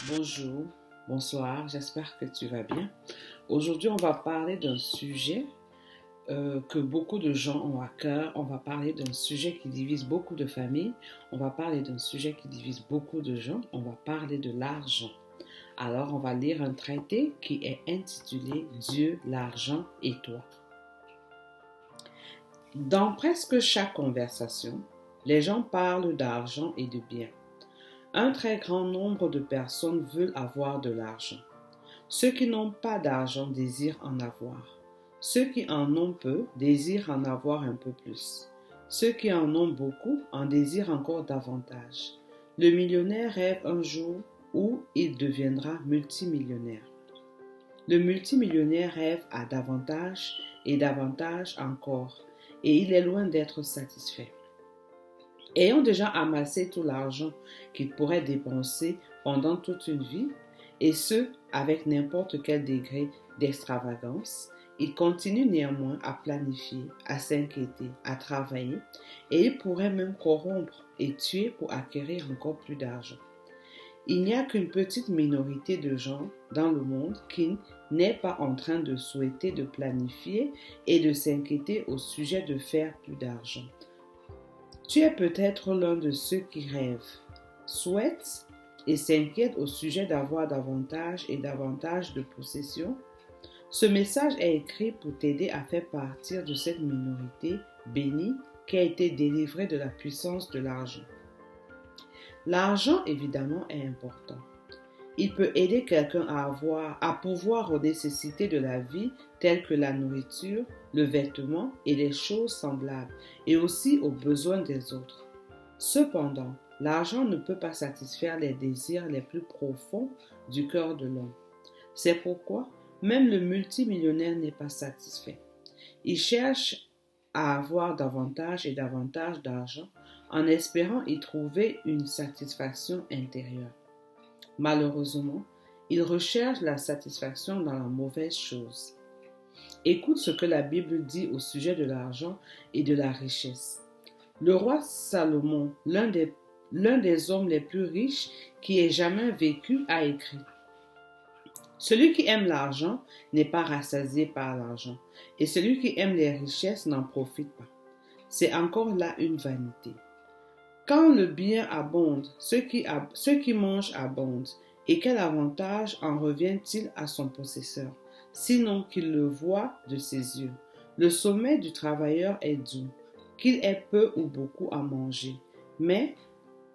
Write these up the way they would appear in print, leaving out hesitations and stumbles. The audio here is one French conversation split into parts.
Bonjour, bonsoir, j'espère que tu vas bien. Aujourd'hui, on va parler d'un sujet que beaucoup de gens ont à cœur. On va parler d'un sujet qui divise beaucoup de familles. On va parler d'un sujet qui divise beaucoup de gens. On va parler de l'argent. Alors, on va lire un traité qui est intitulé Dieu, l'argent et toi. Dans presque chaque conversation, les gens parlent d'argent et de biens. Un très grand nombre de personnes veulent avoir de l'argent. Ceux qui n'ont pas d'argent désirent en avoir. Ceux qui en ont peu désirent en avoir un peu plus. Ceux qui en ont beaucoup en désirent encore davantage. Le millionnaire rêve un jour où il deviendra multimillionnaire. Le multimillionnaire rêve à davantage et davantage encore, et il est loin d'être satisfait. Ayant déjà amassé tout l'argent qu'il pourrait dépenser pendant toute une vie, et ce, avec n'importe quel degré d'extravagance, il continue néanmoins à planifier, à s'inquiéter, à travailler, et il pourrait même corrompre et tuer pour acquérir encore plus d'argent. Il n'y a qu'une petite minorité de gens dans le monde qui n'est pas en train de souhaiter de planifier et de s'inquiéter au sujet de faire plus d'argent. Tu es peut-être l'un de ceux qui rêvent, souhaitent et s'inquiètent au sujet d'avoir davantage et davantage de possessions. Ce message est écrit pour t'aider à faire partir de cette minorité bénie qui a été délivrée de la puissance de l'argent. L'argent, évidemment, est important. Il peut aider quelqu'un à pourvoir aux nécessités de la vie telles que la nourriture, le vêtement et les choses semblables, et aussi aux besoins des autres. Cependant, l'argent ne peut pas satisfaire les désirs les plus profonds du cœur de l'homme. C'est pourquoi même le multimillionnaire n'est pas satisfait. Il cherche à avoir davantage et davantage d'argent en espérant y trouver une satisfaction intérieure. Malheureusement, il recherche la satisfaction dans la mauvaise chose. Écoute ce que la Bible dit au sujet de l'argent et de la richesse. Le roi Salomon, l'un des hommes les plus riches qui ait jamais vécu, a écrit: Celui qui aime l'argent n'est pas rassasié par l'argent, et celui qui aime les richesses n'en profite pas. C'est encore là une vanité. Quand le bien abonde, ceux qui mangent abondent, et quel avantage en revient-il à son possesseur, sinon qu'il le voit de ses yeux? Le sommeil du travailleur est doux, qu'il ait peu ou beaucoup à manger, mais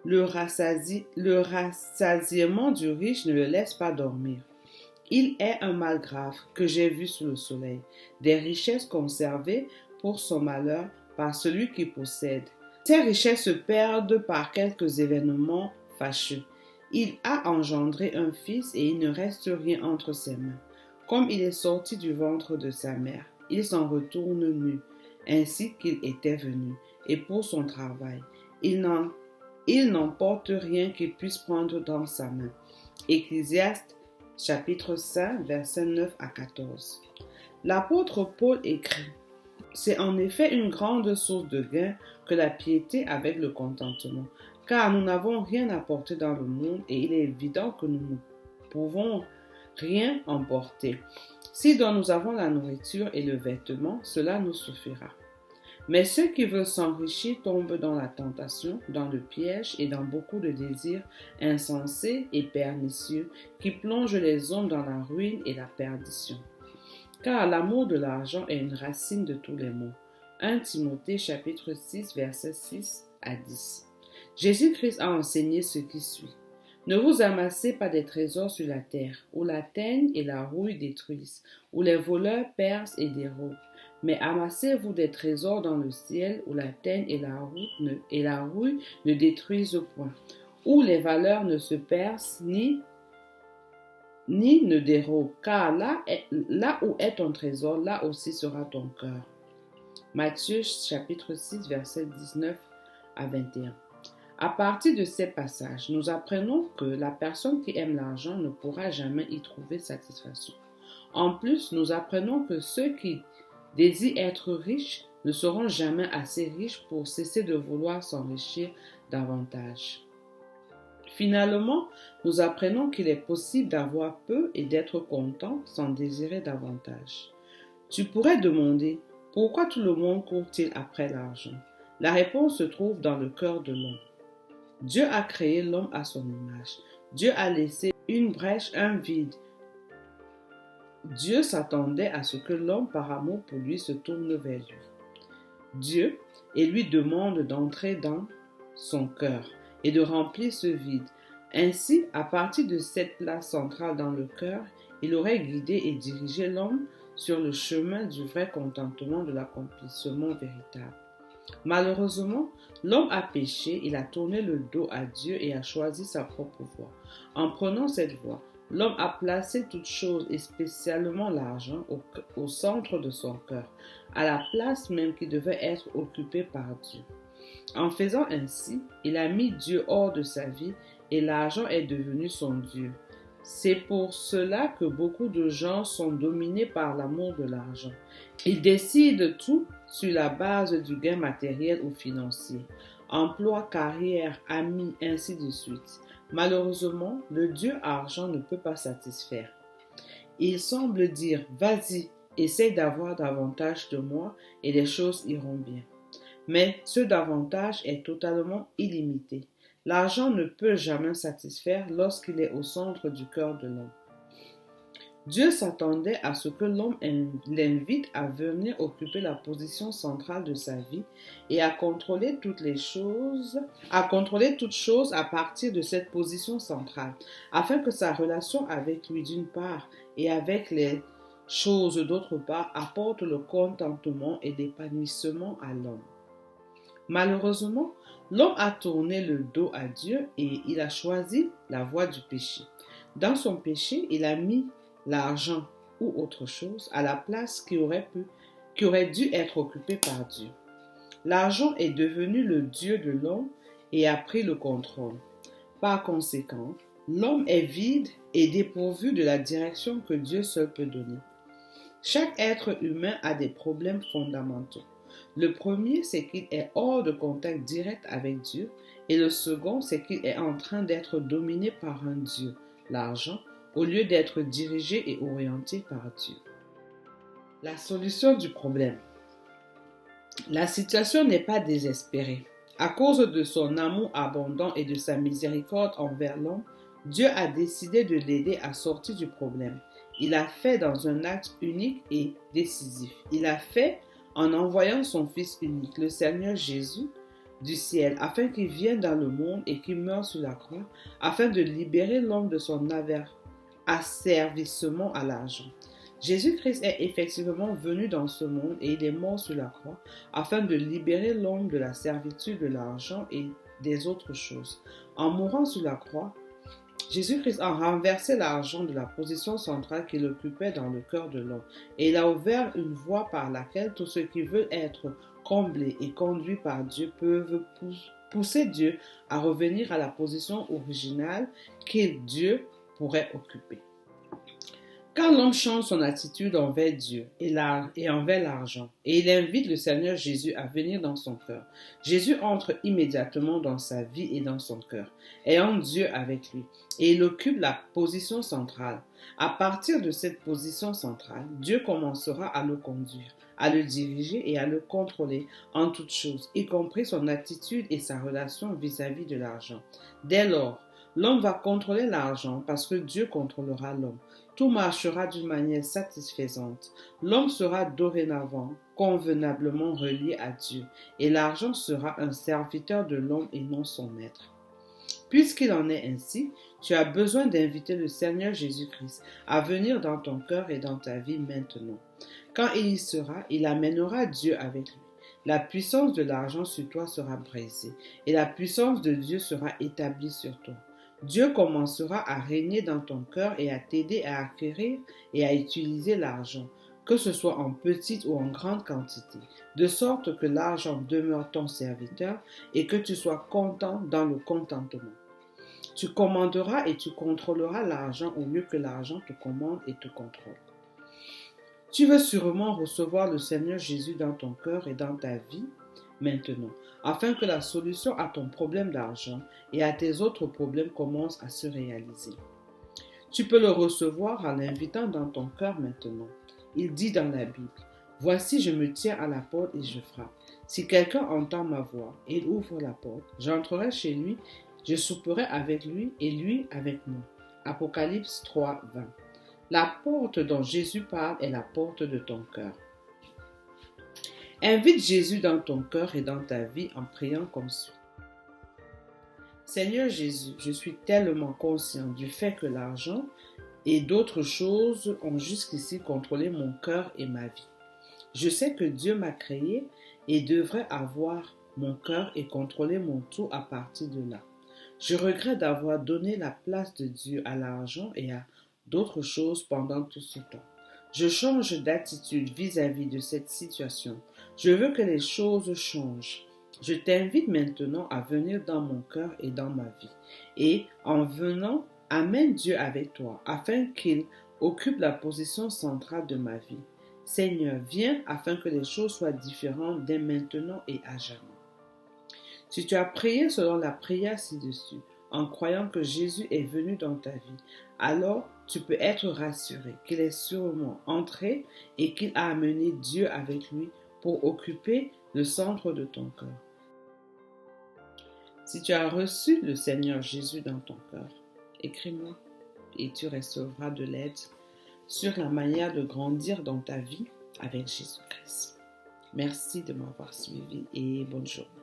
le rassasiement du riche ne le laisse pas dormir. Il est un mal grave que j'ai vu sous le soleil, des richesses conservées pour son malheur par celui qui possède. Ces richesses se perdent par quelques événements fâcheux. Il a engendré un fils et il ne reste rien entre ses mains. Comme il est sorti du ventre de sa mère, il s'en retourne nu, ainsi qu'il était venu, et pour son travail, il n'emporte rien qu'il puisse prendre dans sa main. Ecclésiaste chapitre 5, versets 9 à 14. L'apôtre Paul écrit: C'est en effet une grande source de gain que la piété avec le contentement, car nous n'avons rien apporté dans le monde et il est évident que nous ne pouvons rien emporter. Si donc nous avons la nourriture et le vêtement, cela nous suffira. Mais ceux qui veulent s'enrichir tombent dans la tentation, dans le piège et dans beaucoup de désirs insensés et pernicieux qui plongent les hommes dans la ruine et la perdition. Car l'amour de l'argent est une racine de tous les maux. 1 Timothée chapitre 6 versets 6 à 10. Jésus-Christ a enseigné ce qui suit. Ne vous amassez pas des trésors sur la terre, où la teigne et la rouille détruisent, où les voleurs percent et dérobent. Mais amassez-vous des trésors dans le ciel, où la teigne et la rouille ne détruisent point, où les valeurs ne se percent ni ne dérobent, car là où est ton trésor, là aussi sera ton cœur. Matthieu chapitre 6 versets 19 à 21. À partir de ces passages, nous apprenons que la personne qui aime l'argent ne pourra jamais y trouver satisfaction. En plus, nous apprenons que ceux qui désirent être riches ne seront jamais assez riches pour cesser de vouloir s'enrichir davantage. Finalement, nous apprenons qu'il est possible d'avoir peu et d'être content sans désirer davantage. Tu pourrais demander, pourquoi tout le monde court-il après l'argent? La réponse se trouve dans le cœur de l'homme. Dieu a créé l'homme à son image. Dieu a laissé une brèche, un vide. Dieu s'attendait à ce que l'homme, par amour pour lui, se tourne vers lui. Dieu et lui demande d'entrer dans son cœur et de remplir ce vide. Ainsi, à partir de cette place centrale dans le cœur, il aurait guidé et dirigé l'homme sur le chemin du vrai contentement de l'accomplissement véritable. Malheureusement, l'homme a péché, il a tourné le dos à Dieu et a choisi sa propre voie. En prenant cette voie, l'homme a placé toute chose et spécialement l'argent au centre de son cœur, à la place même qui devait être occupée par Dieu. En faisant ainsi, il a mis Dieu hors de sa vie et l'argent est devenu son Dieu. C'est pour cela que beaucoup de gens sont dominés par l'amour de l'argent. Ils décident tout sur la base du gain matériel ou financier. Emploi, carrière, amis, ainsi de suite. Malheureusement, le Dieu argent ne peut pas satisfaire. Il semble dire, vas-y, essaye d'avoir davantage de moi et les choses iront bien. Mais ce davantage est totalement illimité. L'argent ne peut jamais satisfaire lorsqu'il est au centre du cœur de l'homme. Dieu s'attendait à ce que l'homme l'invite à venir occuper la position centrale de sa vie et à contrôler toutes choses à partir de cette position centrale, afin que sa relation avec lui d'une part et avec les choses d'autre part apporte le contentement et l'épanouissement à l'homme. Malheureusement, l'homme a tourné le dos à Dieu et il a choisi la voie du péché. Dans son péché, il a mis l'argent ou autre chose à la place qui aurait dû être occupée par Dieu. L'argent est devenu le Dieu de l'homme et a pris le contrôle. Par conséquent, l'homme est vide et dépourvu de la direction que Dieu seul peut donner. Chaque être humain a des problèmes fondamentaux. Le premier, c'est qu'il est hors de contact direct avec Dieu, et le second, c'est qu'il est en train d'être dominé par un Dieu, l'argent, au lieu d'être dirigé et orienté par Dieu. La solution du problème. La situation n'est pas désespérée. À cause de son amour abondant et de sa miséricorde envers l'homme, Dieu a décidé de l'aider à sortir du problème. Il l'a fait dans un acte unique et décisif. Il l'a fait en envoyant son Fils unique, le Seigneur Jésus, du ciel, afin qu'il vienne dans le monde et qu'il meure sur la croix, afin de libérer l'homme de son asservissement à l'argent. Jésus-Christ est effectivement venu dans ce monde et il est mort sur la croix, afin de libérer l'homme de la servitude de l'argent et des autres choses. En mourant sur la croix, Jésus-Christ a renversé l'argent de la position centrale qu'il occupait dans le cœur de l'homme et il a ouvert une voie par laquelle tous ceux qui veulent être comblés et conduits par Dieu peuvent pousser Dieu à revenir à la position originale qu'il, Dieu, pourrait occuper. Quand l'homme change son attitude envers Dieu et envers l'argent, et il invite le Seigneur Jésus à venir dans son cœur, Jésus entre immédiatement dans sa vie et dans son cœur, ayant Dieu avec lui, et il occupe la position centrale. À partir de cette position centrale, Dieu commencera à le conduire, à le diriger et à le contrôler en toutes choses, y compris son attitude et sa relation vis-à-vis de l'argent. Dès lors, l'homme va contrôler l'argent parce que Dieu contrôlera l'homme. Tout marchera d'une manière satisfaisante. L'homme sera dorénavant convenablement relié à Dieu et l'argent sera un serviteur de l'homme et non son maître. Puisqu'il en est ainsi, tu as besoin d'inviter le Seigneur Jésus-Christ à venir dans ton cœur et dans ta vie maintenant. Quand il y sera, il amènera Dieu avec lui. La puissance de l'argent sur toi sera brisée et la puissance de Dieu sera établie sur toi. Dieu commencera à régner dans ton cœur et à t'aider à acquérir et à utiliser l'argent, que ce soit en petite ou en grande quantité, de sorte que l'argent demeure ton serviteur et que tu sois content dans le contentement. Tu commanderas et tu contrôleras l'argent au lieu que l'argent te commande et te contrôle. Tu veux sûrement recevoir le Seigneur Jésus dans ton cœur et dans ta vie, maintenant, afin que la solution à ton problème d'argent et à tes autres problèmes commence à se réaliser. Tu peux le recevoir en l'invitant dans ton cœur maintenant. Il dit dans la Bible, « Voici, je me tiens à la porte et je frappe. Si quelqu'un entend ma voix et il ouvre la porte, j'entrerai chez lui, je souperai avec lui et lui avec moi. » Apocalypse 3, 20. La porte dont Jésus parle est la porte de ton cœur. Invite Jésus dans ton cœur et dans ta vie en priant comme suit. Seigneur Jésus, je suis tellement conscient du fait que l'argent et d'autres choses ont jusqu'ici contrôlé mon cœur et ma vie. Je sais que Dieu m'a créé et devrait avoir mon cœur et contrôler mon tout à partir de là. Je regrette d'avoir donné la place de Dieu à l'argent et à d'autres choses pendant tout ce temps. Je change d'attitude vis-à-vis de cette situation. Je veux que les choses changent. Je t'invite maintenant à venir dans mon cœur et dans ma vie. Et en venant, amène Dieu avec toi, afin qu'il occupe la position centrale de ma vie. Seigneur, viens afin que les choses soient différentes dès maintenant et à jamais. Si tu as prié selon la prière ci-dessus, en croyant que Jésus est venu dans ta vie, alors tu peux être rassuré qu'il est sûrement entré et qu'il a amené Dieu avec lui pour occuper le centre de ton cœur. Si tu as reçu le Seigneur Jésus dans ton cœur, écris-moi et tu recevras de l'aide sur la manière de grandir dans ta vie avec Jésus-Christ. Merci de m'avoir suivi et bonne journée.